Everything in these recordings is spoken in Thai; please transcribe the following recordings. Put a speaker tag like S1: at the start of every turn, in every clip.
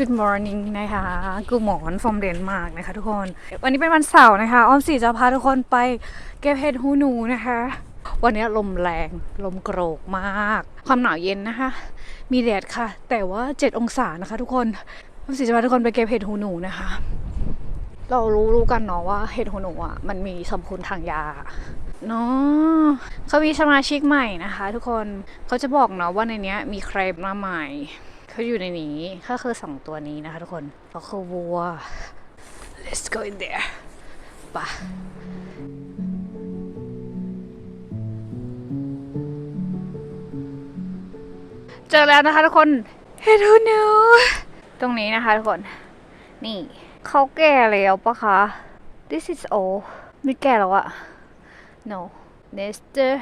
S1: Good morning นะคะ Good morning from Denmark นะคะทุกคนวันนี้เป็นวันเสาร์นะคะอ้อมสีจะพาทุกคนไปเก็บเห็ดหูหนูนะคะวันนี้ลมแรงลมโกรกมากความหนาวเย็นนะคะมีแดดค่ะแต่ว่า7 องศานะคะทุกคนอ้อมสีจะพาทุกคนไปเก็บเห็ดหูหนูนะคะเรารู้กันเนาะว่าเห็ดหูหนูอ่ะมันมีสรรพคุณทางยาเนาะเขามีสมาชิกใหม่นะคะทุกคนเขาจะบอกเนาะว่าในนี้มีใครมาใหม่เขาอยู่ในนี้ก็คือ2 ตัวนี้นะคะทุกคนก็คือวัว let's go in there ป่ะเจอแล้วนะคะทุกคนเห็ดหูหนูตรงนี้นะคะทุกคนนี่เขาแก่แล้วปะคะ this is old ไม่แก่แล้วอะ no Nester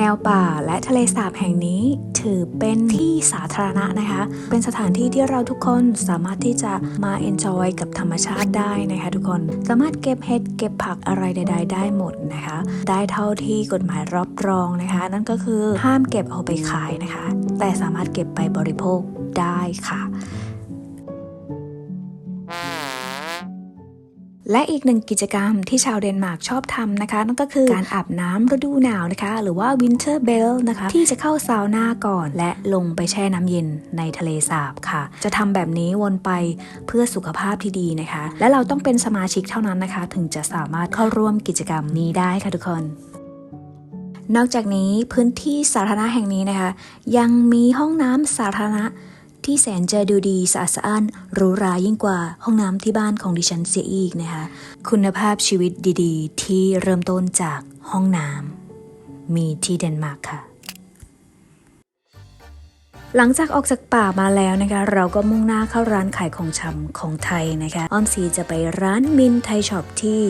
S2: แนวป่าและทะเลสาบแห่งนี้ถือเป็นที่สาธารณะนะคะเป็นสถานที่ที่เราทุกคนสามารถที่จะมาเอนจอยกับธรรมชาติได้นะคะทุกคนสามารถเก็บเห็ดเก็บผักอะไรใดๆได้หมดนะคะได้เท่าที่กฎหมายรับรองนะคะนั่นก็คือห้ามเก็บเอาไปขายนะคะแต่สามารถเก็บไปบริโภคได้ค่ะและอีกหนึ่งกิจกรรมที่ชาวเดนมาร์กชอบทำนะคะนั่นก็คือการอาบน้ำฤดูหนาวนะคะหรือว่า Winter Bell นะคะที่จะเข้าซาวน่าก่อนและลงไปแช่น้ำเย็นในทะเลสาบค่ะจะทำแบบนี้วนไปเพื่อสุขภาพที่ดีนะคะและเราต้องเป็นสมาชิกเท่านั้นนะคะถึงจะสามารถเข้าร่วมกิจกรรมนี้ได้ค่ะทุกคนนอกจากนี้พื้นที่สาธารณะแห่งนี้นะคะยังมีห้องน้ำสาธารณะที่แสนจะดูดีสะอาดสะอ้านหรูหรายิ่งกว่าห้องน้ำที่บ้านของดิฉันเสียอีกนะคะคุณภาพชีวิตดีๆที่เริ่มต้นจากห้องน้ำมีที่เดนมาร์กค่ะหลังจากออกจากป่ามาแล้วนะคะเราก็มุ่งหน้าเข้าร้านขายของชำของไทยนะคะอ้อมสีจะไปร้านมินไทยช็อปที่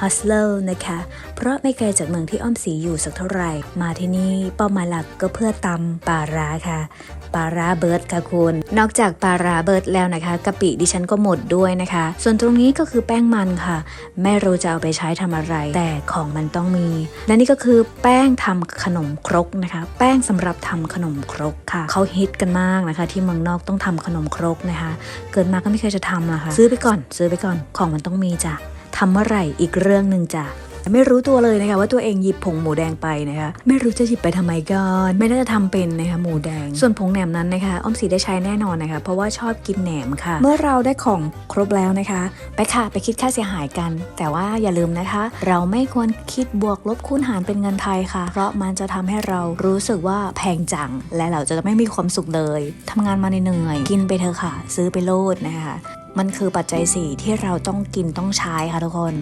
S2: ฮัสเลอร์นะคะเพราะไม่ไกลจากเมืองที่อ้อมสีอยู่สักเท่าไหร่มาที่นี่เป้าหมายหลักก็เพื่อตำปลาร้าค่ะปลาร้าเบิร์ดค่ะคุณนอกจากปลาร้าเบิร์ดแล้วนะคะกะปิดิฉันก็หมดด้วยนะคะส่วนตรงนี้ก็คือแป้งมันค่ะไม่รู้จะเอาไปใช้ทำอะไรแต่ของมันต้องมีและนี่ก็คือแป้งทำขนมครกนะคะแป้งสำหรับทำขนมครกค่ะเขาฮิตกันมากนะคะที่เมืองนอกต้องทำขนมครกนะคะเกิดมาก็ไม่เคยจะทำนะคะซื้อไปก่อนของมันต้องมีจ้ะทำเมื่อไหร่อีกเรื่องหนึ่งจ้ะไม่รู้ตัวเลยนะคะว่าตัวเองหยิบผงหมูแดงไปนะคะไม่รู้จะหยิบไปทำไมกันไม่น่าจะทำเป็นนะคะหมูแดงส่วนผงแหนมนั้นนะคะอ้อมสีได้ใช้แน่นอนนะคะเพราะว่าชอบกินแหนมค่ะเมื่อเราได้ของครบแล้วนะคะไปค่ะไปคิดค่าเสียหายกันแต่ว่าอย่าลืมนะคะเราไม่ควรคิดบวกลบคูณหารเป็นเงินไทยค่ะเพราะมันจะทำให้เรารู้สึกว่าแพงจังและเราจะไม่มีความสุขเลยทำงานมาเหนื่อยกินไปเถอะค่ะซื้อไปโลดนะคะมันคือปัจจัย4ที่เราต้องกินต้องใช้ค่ะทุกคน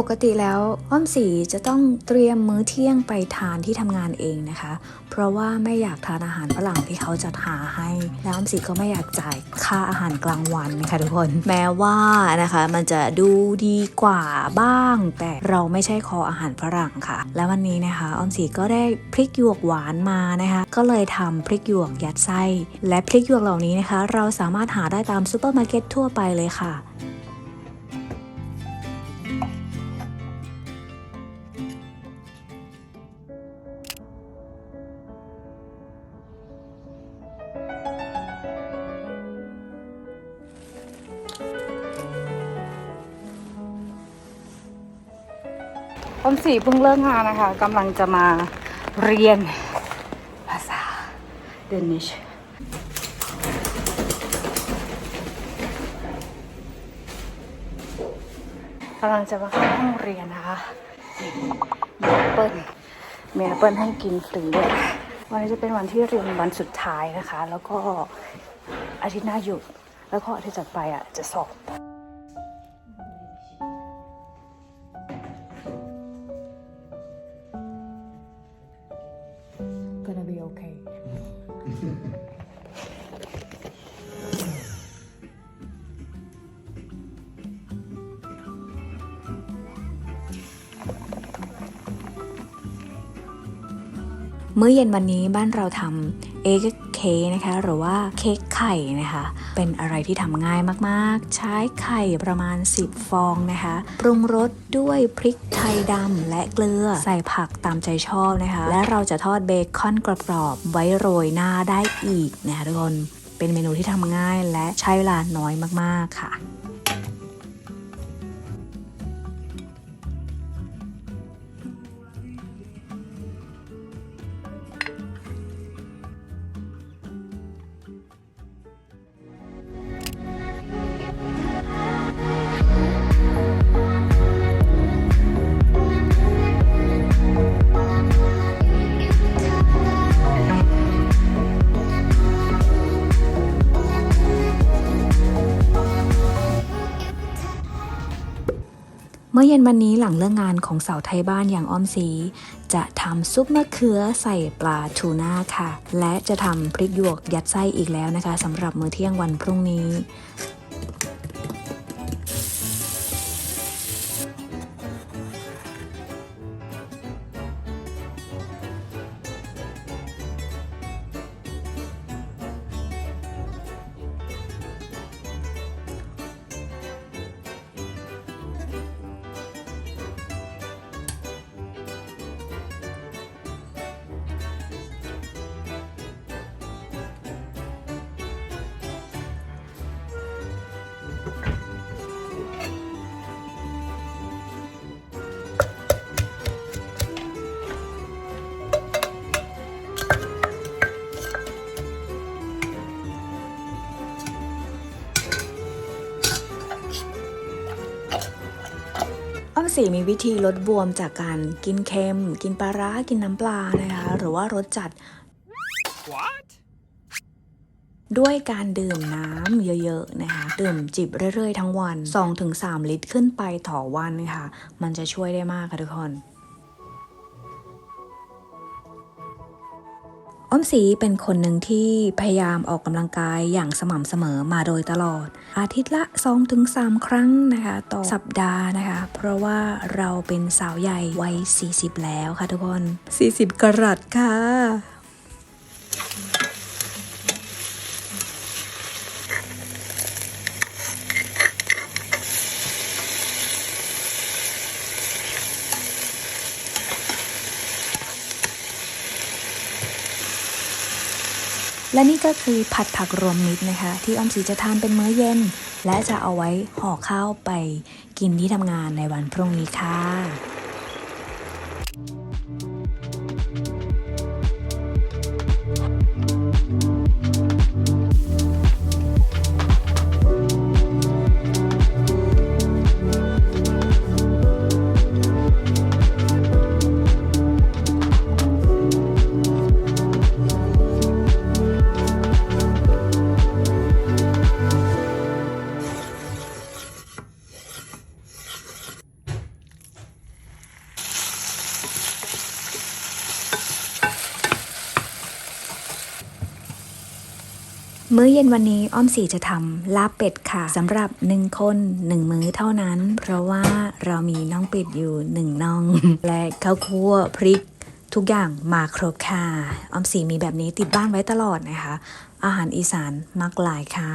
S2: ปกติแล้วอ้อมสีจะต้องเตรียมมื้อเที่ยงไปทานที่ทำงานเองนะคะเพราะว่าไม่อยากทานอาหารฝรั่งที่เขาจัดหาให้แล้วอ้อมสีก็ไม่อยากจ่ายค่าอาหารกลางวันนะคะทุกคนแม้ว่านะคะมันจะดูดีกว่าบ้างแต่เราไม่ใช่คออาหารฝรั่งค่ะและวันนี้นะคะอ้อมสีก็ได้พริกหยวกหวานมานะคะก็เลยทำพริกหยวกยัดไส้และพริกหยวกเหล่านี้นะคะเราสามารถหาได้ตามซูเปอร์มาร์เก็ตทั่วไปเลยค่ะ
S1: อ้อมสีเพิ่งเลิกงานนะคะกำลังจะมาเรียนภาษาเดนิชกำลังจะมาเข้าห้องเรียนนะคะมีแอปเปิ้ลให้กินฟรีด้วยวันนี้จะเป็นวันที่เรียนวันสุดท้ายนะคะแล้วก็อาทิตย์หน้าหยุดแล้วก็อาทิตย์ถัดไปจะสอบGonna be okay. อ
S2: มื้อเย็นวันนี้บ้านเราทำเอ็กเค้กนะคะหรือว่าเค้กไข่นะคะเป็นอะไรที่ทำง่ายมากๆใช้ไข่ประมาณ10ฟองนะคะปรุงรสด้วยพริกไทยดำและเกลือใส่ผักตามใจชอบนะคะและเราจะทอดเบคอนกรอบๆไว้โรยหน้าได้อีกนะคะทุกคนเป็นเมนูที่ทำง่ายและใช้เวลาน้อยมากๆค่ะเมื่อเย็นวันนี้หลังเลิกงานของสาวไทยบ้านอย่างอ้อมศรีจะทำซุปมะเขือใส่ปลาทูน่าค่ะและจะทำพริกหยวกยัดไส้อีกแล้วนะคะสำหรับมื้อเที่ยงวันพรุ่งนี้อ้อมศรีมีวิธีลดบวมจากการกินเค็มกินปลาร้ากินน้ำปลานะคะหรือว่ารสจัด
S3: What?
S2: ด้วยการดื่มน้ำเยอะๆนะคะดื่มจิบเรื่อยๆทั้งวัน 2-3 ลิตรขึ้นไปต่อวันค่ะมันจะช่วยได้มากค่ะทุกคนอ้อมศรีเป็นคนหนึ่งที่พยายามออกกำลังกายอย่างสม่ำเสมอมาโดยตลอดอาทิตย์ละ 2-3 ครั้งนะคะต่อสัปดาห์นะคะเพราะว่าเราเป็นสาวใหญ่วัย40แล้วค่ะทุกคน40 กรัตค่ะ และนี่ก็คือผัดผักรวมมิตรนะคะที่อ้อมศรีจะทานเป็นมื้อเย็นและจะเอาไว้ห่อข้าวไปกินที่ทำงานในวันพรุ่งนี้ค่ะมื้อเย็นวันนี้อ้อมศรีจะทำลาบเป็ดค่ะสำหรับ1 คน1 มื้อเท่านั้นเพราะว่าเรามีน่องเป็ดอยู่1 น่อง และข้าวคั่วพริกทุกอย่างมาครบค่ะอ้อมศรีมีแบบนี้ติดบ้านไว้ตลอดนะคะอาหารอีสานมากหลายค่ะ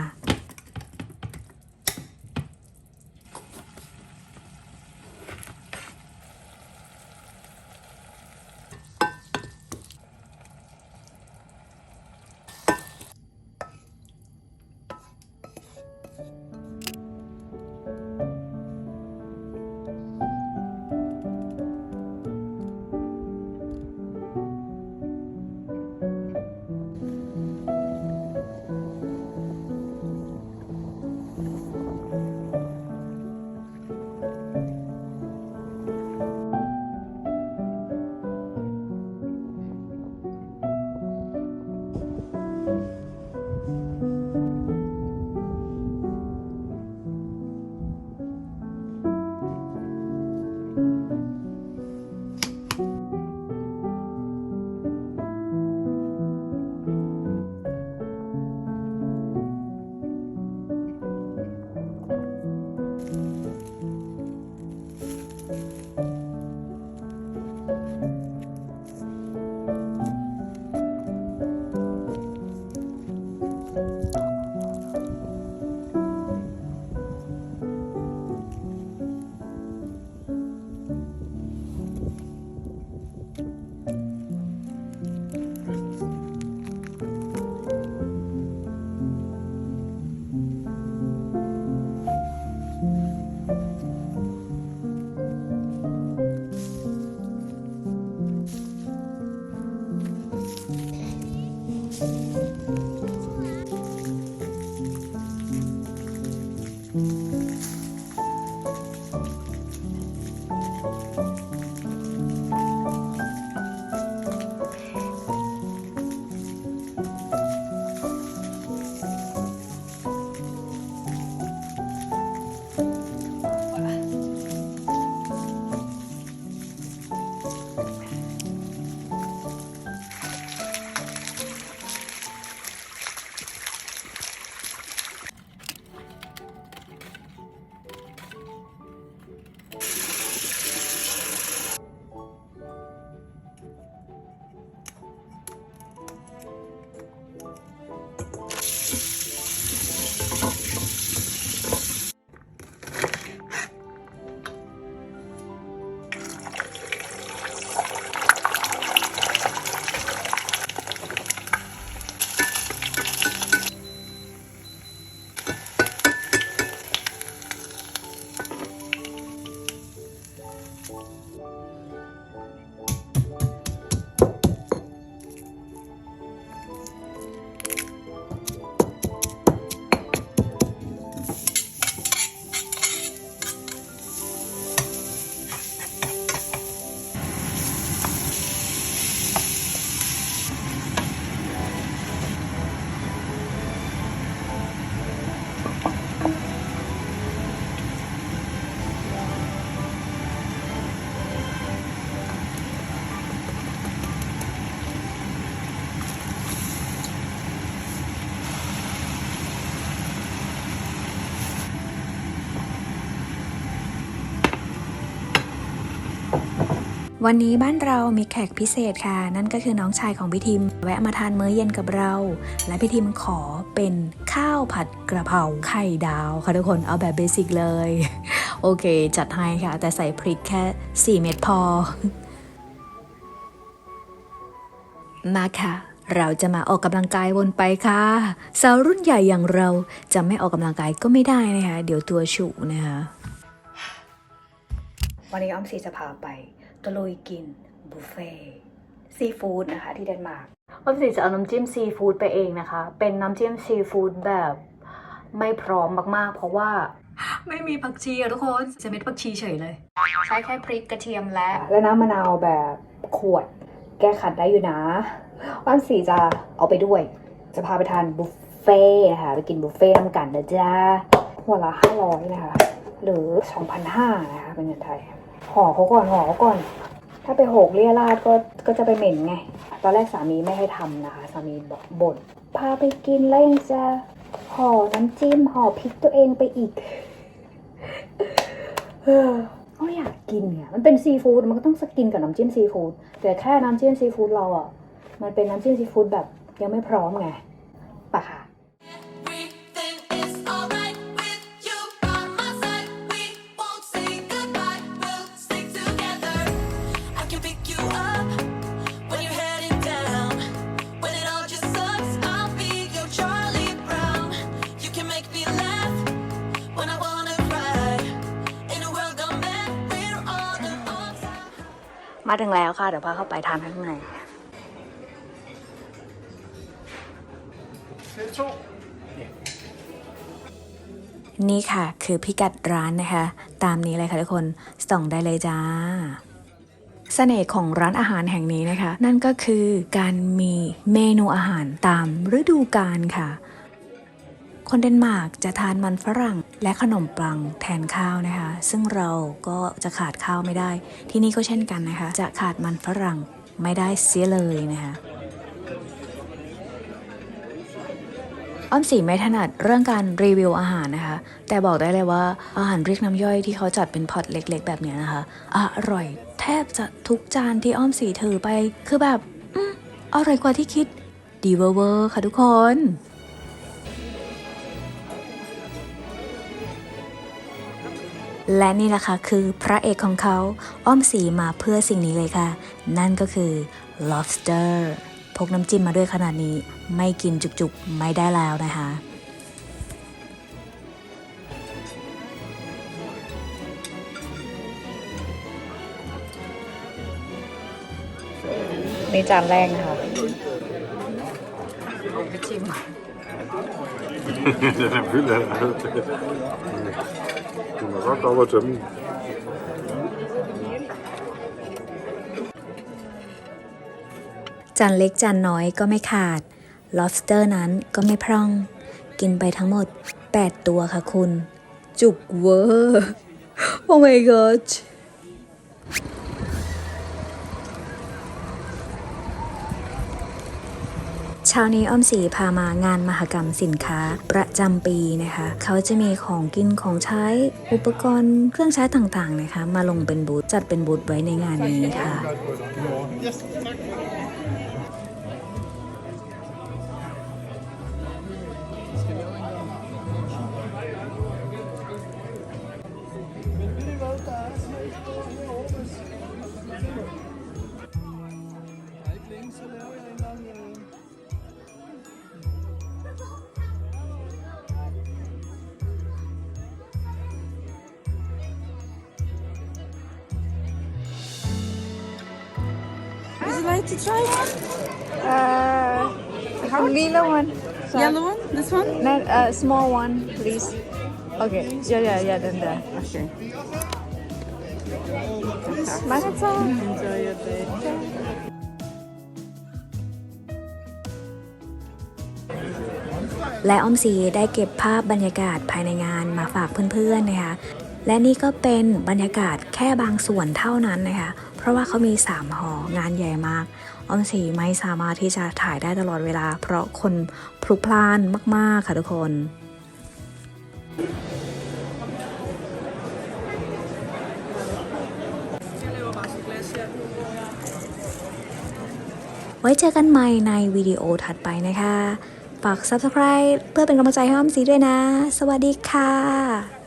S2: วันนี้บ้านเรามีแขกพิเศษค่ะ นั่นก็คือน้องชายของพี่ทิมแวะมาทานมื้อเย็นกับเรา และพี่ทิมขอเป็นข้าวผัดกระเพราไข่ดาวค่ะทุกคนเอาแบบเบสิกเลย โอเคจัดให้ค่ะ แต่ใส่พริกแค่4 เม็ดพอ มาค่ะ เราจะมาออกกำลังกายวนไปค่ะสาวรุ่นใหญ่อย่างเราจะไม่ออกกำลังกายก็ไม่ได้นะคะเดี๋ยวตัวฉุนะคะ
S1: วันนี้อ้อมสีจะพาไปตะลุยกินบุฟเฟ่ซีฟู้ดนะคะที่เดนมาร์กอ้อมสีจะเอาน้ำจิ้มซีฟู้ดไปเองนะคะเป็นน้ำจิ้มซีฟู้ดแบบไม่พร้อมมากๆเพราะว่าไม่มีผักชีอะทุกคนจะเม็ดผักชีเฉยเลยใช้แค่พริกกระเทียมและน้ำมะนาวแบบขวดแก้ขัดได้อยู่นะอ้อมสีจะเอาไปด้วยจะพาไปทานบุฟเฟ่นะคะไปกินบุฟเฟ่ทำกันนะจ๊ะหัวละ500นะคะหรือ 2,500 นะคะเป็นเงินไทยห่อเขาก่อนถ้าไปโหกเลี่ยราดก็จะไปเหม็นไงตอนแรกสามีไม่ให้ทำนะคะสามีบอกบ่นพาไปกินแล้วยังจะห่อน้ำจิ้มห่อพริกตัวเองไปอีกก็อยากกินเนี่ยมันเป็นซีฟู้ดมันก็ต้องสกินกับน้ำจิ้มซีฟู้ดแต่แค่น้ำจิ้มซีฟู้ดเราอ่ะมันเป็นน้ำจิ้มซีฟู้ดแบบยังไม่พร้อมไงปะค่ะ มาถึงแล้วค่ะเดี๋ยวพาเข้าไปทานข้างใน
S2: นี่ค่ะคือพิกัดร้านนะคะตามนี้เลยค่ะทุกคนส่องได้เลยจ้าเสน่ห์ของร้านอาหารแห่งนี้นะคะนั่นก็คือการมีเมนูอาหารตามฤดูกาลค่ะคนเดนมาร์กจะทานมันฝรั่งและขนมปังแทนข้าวนะคะซึ่งเราก็จะขาดข้าวไม่ได้ที่นี่ก็เช่นกันนะคะจะขาดมันฝรั่งไม่ได้เสียเลยนะคะอ้อมสีไม่ถนัดเรื่องการรีวิวอาหารนะคะแต่บอกได้เลยว่าอาหารเรียกน้ำย่อยที่เขาจัดเป็นพอตเล็กๆแบบนี้นะคะอร่อยแทบจะทุกจานที่อ้อมสีถือไปคือแบบอร่อยกว่าที่คิดดีเวอร์ค่ะทุกคนและนี่แหละค่ะคือพระเอกของเขาอ้อมสีมาเพื่อสิ่งนี้เลยค่ะนั่นก็คือ lobster พกน้ำจิ้มมาด้วยขนาดนี้ไม่กินจุกๆไม่ได้แล้วนะคะ
S1: นี่จานแรกนะคะ ชิม
S4: Den er fyldt af alt. Du må godt gå op og tømme den.
S2: จานเล็กจานน้อยก็ไม่ขาด lobster นั้นก็ไม่พร่อง กินไปทั้งหมด 8 ตัวค่ะคุณ จุกเวอร์ Oh my god เช้านี้อ้อมสีพามางานมหกรรมสินค้าประจำปีนะคะ เขาจะมีของกินของใช้อุปกรณ์เครื่องใช้ต่างๆนะคะ มาลงเป็นบูธจัดเป็นบูธไว้ในงานนี้ค่ะ
S1: Would you like to try one? How little one? Yellow one? This one? Not small one, please. Okay. Yeah. Then there. Okay. That's all. Enjoy your day.
S2: และอ้อมสีได้เก็บภาพบรรยากาศภายในงานมาฝากเพื่อนๆนะคะ และนี่ก็เป็นบรรยากาศแค่บางส่วนเท่านั้นนะคะ เพราะว่าเขามี3หองานใหญ่มาก อ้อมสีไม่สามารถที่จะถ่ายได้ตลอดเวลา เพราะคนพลุกพล่านมากๆค่ะทุกคน ไว้เจอกันใหม่ในวิดีโอถัดไปนะคะ ฝาก Subscribe เพื่อเป็นกำลังใจให้อ้อมสีด้วยนะ สวัสดีค่ะ